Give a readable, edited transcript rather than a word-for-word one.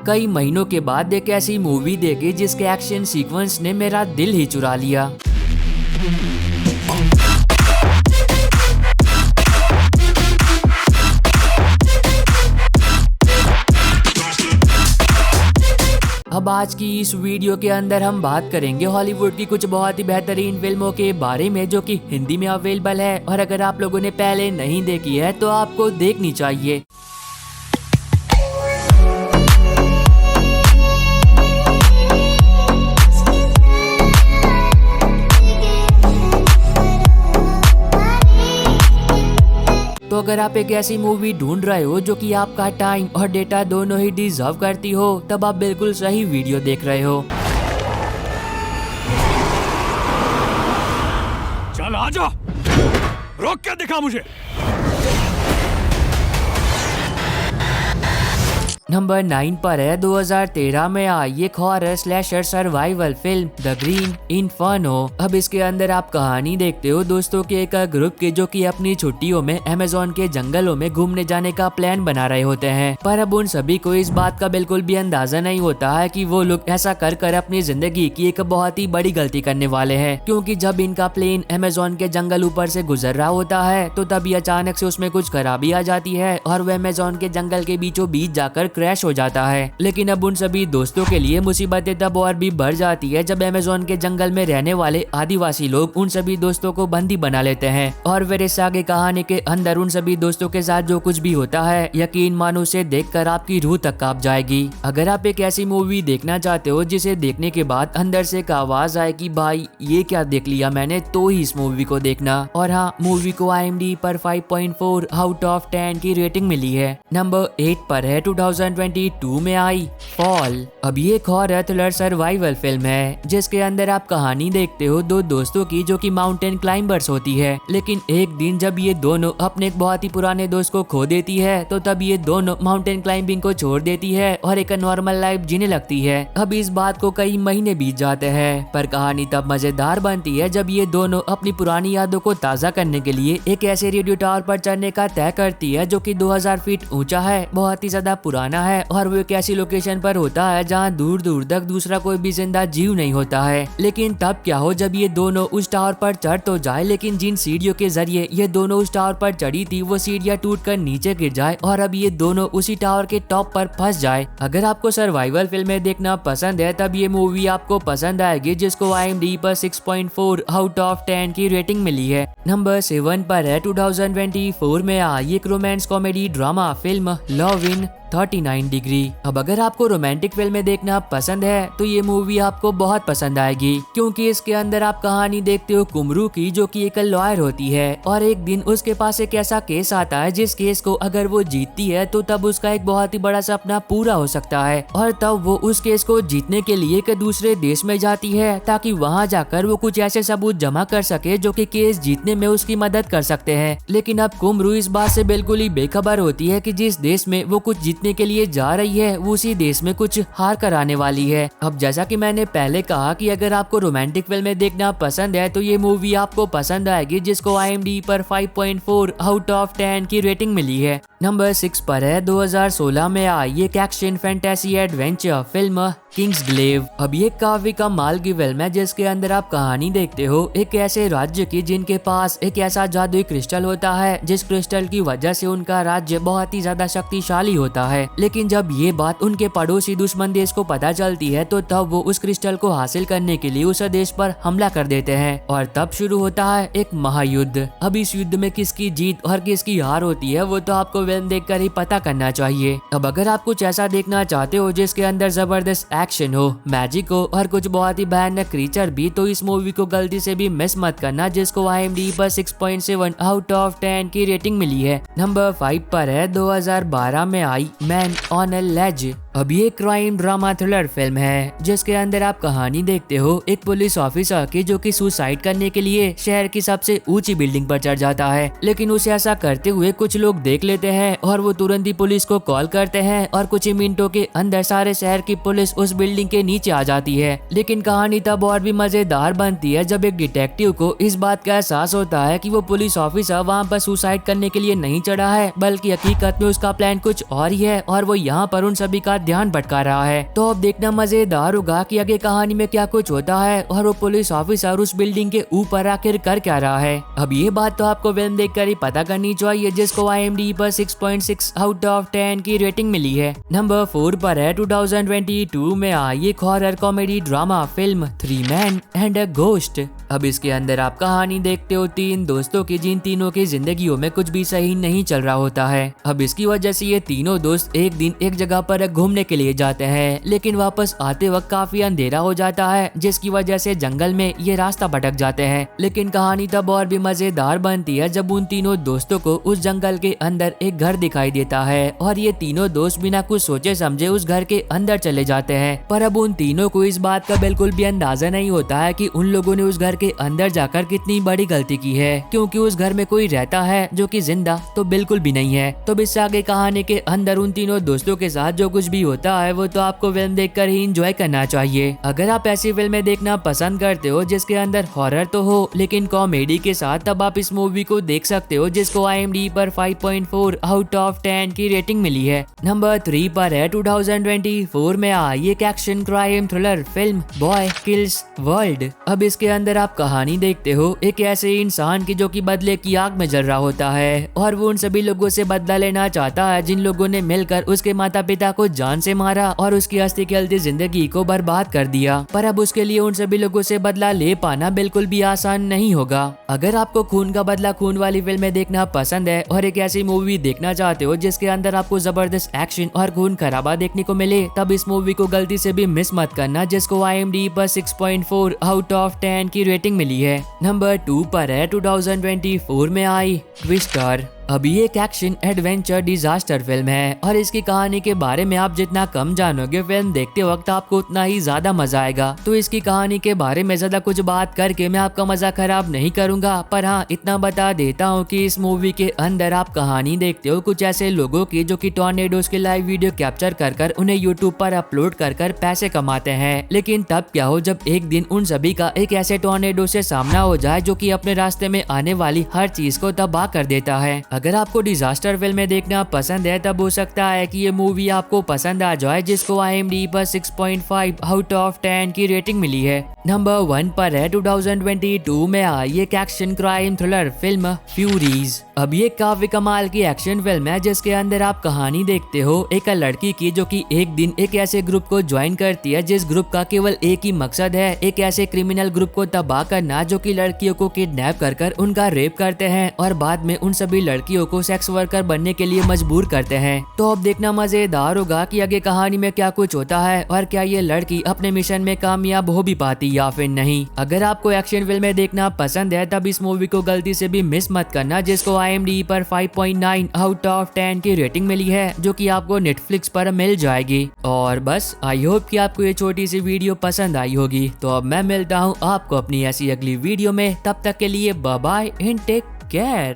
कई महीनों के बाद एक ऐसी मूवी देखी जिसके एक्शन सीक्वेंस ने मेरा दिल ही चुरा लिया। अब आज की इस वीडियो के अंदर हम बात करेंगे हॉलीवुड की कुछ बहुत ही बेहतरीन फिल्मों के बारे में जो कि हिंदी में अवेलेबल है, और अगर आप लोगों ने पहले नहीं देखी है तो आपको देखनी चाहिए। तो अगर आप एक ऐसी मूवी ढूंढ रहे हो जो कि आपका टाइम और डेटा दोनों ही डिजर्व करती हो, तब आप बिल्कुल सही वीडियो देख रहे हो। चल आजा, रोक के दिखा मुझे। नंबर 9 पर है 2013 में आई एक horror slasher survival film the green inferno. अब इसके अंदर आप कहानी देखते हो दोस्तों के एक ग्रुप के जो कि अपनी छुट्टियों में अमेज़न के जंगलों में घूमने जाने का प्लान बना रहे होते हैं, पर अब उन सभी को इस बात का बिल्कुल भी अंदाजा नहीं होता है कि वो लोग ऐसा कर अपनी जिंदगी की एक बहुत ही बड़ी गलती करने वाले हैं। क्योंकि जब इनका प्लेन अमेज़न के जंगल ऊपर से गुजर रहा होता है तो तभी अचानक से उसमें कुछ खराबी आ जाती है और वह अमेज़न के जंगल के बीचों बीच जाकर क्रैश हो जाता है। लेकिन अब उन सभी दोस्तों के लिए मुसीबतें तब और भी बढ़ जाती है जब अमेज़न के जंगल में रहने वाले आदिवासी लोग उन सभी दोस्तों को बंदी बना लेते हैं। और फिर इस आगे कहानी के अंदर उन सभी दोस्तों के साथ जो कुछ भी होता है, यकीन मानो उसे देखकर आपकी रूह तक कांप जाएगी। अगर आप एक ऐसी मूवी देखना चाहते हो जिसे देखने के बाद अंदर से एक आवाज आए कि भाई ये क्या देख लिया मैंने, तो ही इस मूवी को देखना। और हाँ, मूवी को IMDb पर 5.4 आउट ऑफ 10 की रेटिंग मिली है। नंबर 8 पर है 2022 में आई फॉल। अब ये एक हॉरर थ्रिलर सर्वाइवल फिल्म है जिसके अंदर आप कहानी देखते हो दो दोस्तों की जो कि माउंटेन क्लाइंबर्स होती है। लेकिन एक दिन जब ये दोनों अपने एक बहुत ही पुराने दोस्त को खो देती है तो तब ये दोनों माउंटेन क्लाइंबिंग को छोड़ देती है और एक नॉर्मल लाइफ जीने लगती है। अब इस बात को कई महीने बीत जाते हैं, पर कहानी तब मजेदार बनती है जब ये दोनों अपनी पुरानी यादों को ताजा करने के लिए एक ऐसे रेडियो टावर पर चढ़ने का तय करती है जो कि 2000 फीट ऊंचा है, बहुत ही ज्यादा पुराना है और वो एक ऐसी लोकेशन पर होता है जहाँ दूर दूर तक दूसरा कोई भी जिंदा जीव नहीं होता है। लेकिन तब क्या हो जब ये दोनों उस टावर पर चढ़ तो जाए, लेकिन जिन सीढ़ियों के जरिए ये दोनों उस टावर पर चढ़ी थी वो सीढ़ियाँ टूटकर नीचे गिर जाए और अब ये दोनों उसी टावर के टॉप पर फंस जाए। अगर आपको सर्वाइवल फिल्में देखना पसंद है तब ये मूवी आपको पसंद आएगी, जिसको IMDb पर 6.4 आउट ऑफ 10 की रेटिंग मिली है। नंबर 7 पर है 2024 में आई एक romance comedy drama film love in 39 degree. अब अगर आपको रोमांटिक फिल्में देखना पसंद है तो ये मूवी आपको बहुत पसंद आएगी, क्योंकि इसके अंदर आप कहानी देखते हो कुमरू की जो कि एक लॉयर होती है और एक दिन उसके पास एक ऐसा केस आता है जिस केस को अगर वो जीतती है तो तब उसका एक बहुत ही बड़ा सपना पूरा हो सकता है। और तब वो उस केस को जीतने के लिए एक दूसरे देश में जाती है ताकि वहाँ जाकर वो कुछ ऐसे सबूत जमा कर सके जो कि केस जीतने में उसकी मदद कर सकते हैं। लेकिन अब कुमरू इस बात से बिल्कुल ही बेखबर होती है कि जिस देश में वो कुछ जीतने के लिए जा रही है वो उसी देश में कुछ हार कर आने वाली है। अब जैसा कि मैंने पहले कहा कि अगर आपको रोमांटिक फिल्में देखना पसंद है तो ये मूवी आपको पसंद आएगी, जिसको IMDb पर 5.4 आउट ऑफ 10 की रेटिंग मिली है। नंबर 6 पर है 2016 में आई एक एक्शन फैंटेसी एडवेंचर फिल्म किंग्सग्लेव। अब ये काफी कमाल की फिल्म है जिसके अंदर आप कहानी देखते हो एक ऐसे राज्य की जिनके पास एक ऐसा जादुई क्रिस्टल होता है जिस क्रिस्टल की वजह से उनका राज्य बहुत ही ज्यादा शक्तिशाली होता है। लेकिन जब ये बात उनके पड़ोसी दुश्मन देश को पता चलती है तो तब वो उस क्रिस्टल को हासिल करने के लिए उस देश पर हमला कर देते हैं और तब शुरू होता है एक महायुद्ध। अब इस युद्ध में किसकी जीत और किसकी हार होती है वो तो आपको फिल्म देखकर ही पता करना चाहिए। अब अगर आप कुछ ऐसा देखना चाहते हो जिसके अंदर जबरदस्त एक्शन हो, मैजिक हो और कुछ बहुत ही भयानक क्रीचर भी, तो इस मूवी को गलती से भी मिस मत करना, जिसको IMDb पर 6.7 आउट ऑफ 10 की रेटिंग मिली है। नंबर 5 पर है 2012 में आई मैन ऑन ए लेज। अब ये क्राइम ड्रामा थ्रिलर फिल्म है जिसके अंदर आप कहानी देखते हो एक पुलिस ऑफिसर की जो कि सुसाइड करने के लिए शहर की सबसे ऊंची बिल्डिंग पर चढ़ जाता है। लेकिन उसे ऐसा करते हुए कुछ लोग देख लेते हैं और वो तुरंत ही पुलिस को कॉल करते हैं और कुछ ही मिनटों के अंदर सारे शहर की पुलिस उस बिल्डिंग के नीचे आ जाती है। लेकिन कहानी तब और भी मजेदार बनती है जब एक डिटेक्टिव को इस बात का एहसास होता है कि वो पुलिस ऑफिसर वहाँ पर सुसाइड करने के लिए नहीं चढ़ा है, बल्कि हकीकत में उसका प्लान कुछ और ही है और वो यहाँ पर उन सभी का ध्यान भटका रहा है। तो अब देखना मजेदार होगा कि आगे कहानी में क्या कुछ होता है और वो पुलिस ऑफिसर उस बिल्डिंग के ऊपर आखिर कर क्या रहा है। अब ये बात तो आपको फिल्म देखकर ही पता करनी चाहिए, जिसको IMDb पर 6.6 आउट ऑफ 10 की रेटिंग मिली है। नंबर 4 पर है 2022 में आई एक horror comedy drama film 3 man and a ghost. अब इसके अंदर आप कहानी देखते हो तीन दोस्तों की, जिन तीनों की जिंदगियों में कुछ भी सही नहीं चल रहा होता है। अब इसकी वजह से ये तीनों दोस्त एक दिन एक जगह पर घूमने के लिए जाते हैं, लेकिन वापस आते वक्त काफी अंधेरा हो जाता है, जिसकी वजह से जंगल में ये रास्ता भटक जाते हैं। लेकिन कहानी तब और भी मजेदार बनती है जब उन तीनों दोस्तों को उस जंगल के अंदर एक घर दिखाई देता है और ये तीनों दोस्त बिना कुछ सोचे समझे उस घर के अंदर चले जाते हैं। पर अब उन तीनों को इस बात का बिल्कुल भी अंदाजा नहीं होता है कि उन लोगों ने उस घर के अंदर जाकर कितनी बड़ी गलती की है, क्योंकि उस घर में कोई रहता है जो कि जिंदा तो बिल्कुल भी नहीं है। तो इससे आगे कहानी के अंदर उन तीनों दोस्तों के साथ जो कुछ भी होता है वो तो आपको फिल्म देखकर ही एंजॉय करना चाहिए। अगर आप ऐसी फिल्में देखना पसंद करते हो जिसके अंदर हॉरर तो हो लेकिन कॉमेडी के साथ, तब आप इस मूवी को देख सकते हो, जिसको IMDb पर 5.4 आउट ऑफ 10 की रेटिंग मिली है। नंबर 3 पर है 2024 में आई एक action crime thriller film boy kills world. अब इसके अंदर आप कहानी देखते हो एक ऐसे इंसान की जो कि बदले की आग में जल रहा होता है और वो उन सभी लोगों से बदला लेना चाहता है जिन लोगों ने मिलकर उसके माता पिता को जान से मारा और उसकी हंसती खेलती जिंदगी को बर्बाद कर दिया। पर अब उसके लिए उन सभी लोगों से बदला ले पाना बिल्कुल भी आसान नहीं होगा। अगर आपको खून का बदला खून वाली फिल्में देखना पसंद है और एक ऐसी मूवी देखना चाहते हो जिसके अंदर आपको जबरदस्त एक्शन और खून खराबा देखने को मिले, तब इस मूवी को गलती से भी मिस मत करना, जिसको IMDb पर 6.4 आउट ऑफ 10 की रेटिंग मिली है। नंबर 2 पर है 2024 में आई ट्विस्टर। अभी एक एक्शन एडवेंचर डिजास्टर फिल्म है और इसकी कहानी के बारे में आप जितना कम जानोगे फिल्म देखते वक्त आपको उतना ही ज्यादा मजा आएगा। तो इसकी कहानी के बारे में ज्यादा कुछ बात करके मैं आपका मजा खराब नहीं करूंगा, पर हाँ इतना बता देता हूँ कि इस मूवी के अंदर आप कहानी देखते हो कुछ ऐसे लोगों की जो कि टॉर्नेडोज के लाइव वीडियो कैप्चर कर उन्हें यूट्यूब पर अपलोड कर पैसे कमाते हैं। लेकिन तब क्या हो जब एक दिन उन सभी का एक ऐसे टॉर्नेडो से सामना हो जाए जो कि अपने रास्ते में आने वाली हर चीज को तबाह कर देता है। अगर आपको डिजास्टर फिल्में देखना पसंद है तब हो सकता है कि ये मूवी आपको पसंद आ जाए, जिसको IMDb पर 6.5 आउट ऑफ 10 की रेटिंग मिली है। नंबर 1 पर है 2022 में आई एक action crime thriller film Furies. अब ये काफी कमाल की एक्शन फिल्म है जिसके अंदर आप कहानी देखते हो एक लड़की की जो कि एक दिन एक ऐसे ग्रुप को ज्वाइन करती है जिस ग्रुप का केवल एक ही मकसद है, एक ऐसे क्रिमिनल ग्रुप को तबाह करना जो कि लड़कियों को किडनैप कर उनका रेप करते हैं और बाद में उन सभी लड़कियों को सेक्स वर्कर बनने के लिए मजबूर करते हैं। तो अब देखना मजेदार होगा कि आगे कहानी में क्या कुछ होता है और क्या ये लड़की अपने मिशन में कामयाब हो भी पाती या फिर नहीं। अगर आपको एक्शन फिल्में देखना पसंद है तब इस मूवी को गलती से भी मिस मत करना, जिसको IMDb पर 5.9 आउट ऑफ 10 की रेटिंग मिली है, जो कि आपको नेटफ्लिक्स पर मिल जाएगी। और बस आई होप कि आपको ये छोटी सी वीडियो पसंद आई होगी। तो अब मैं मिलता हूँ आपको अपनी ऐसी अगली वीडियो में, तब तक के लिए bye bye and take care.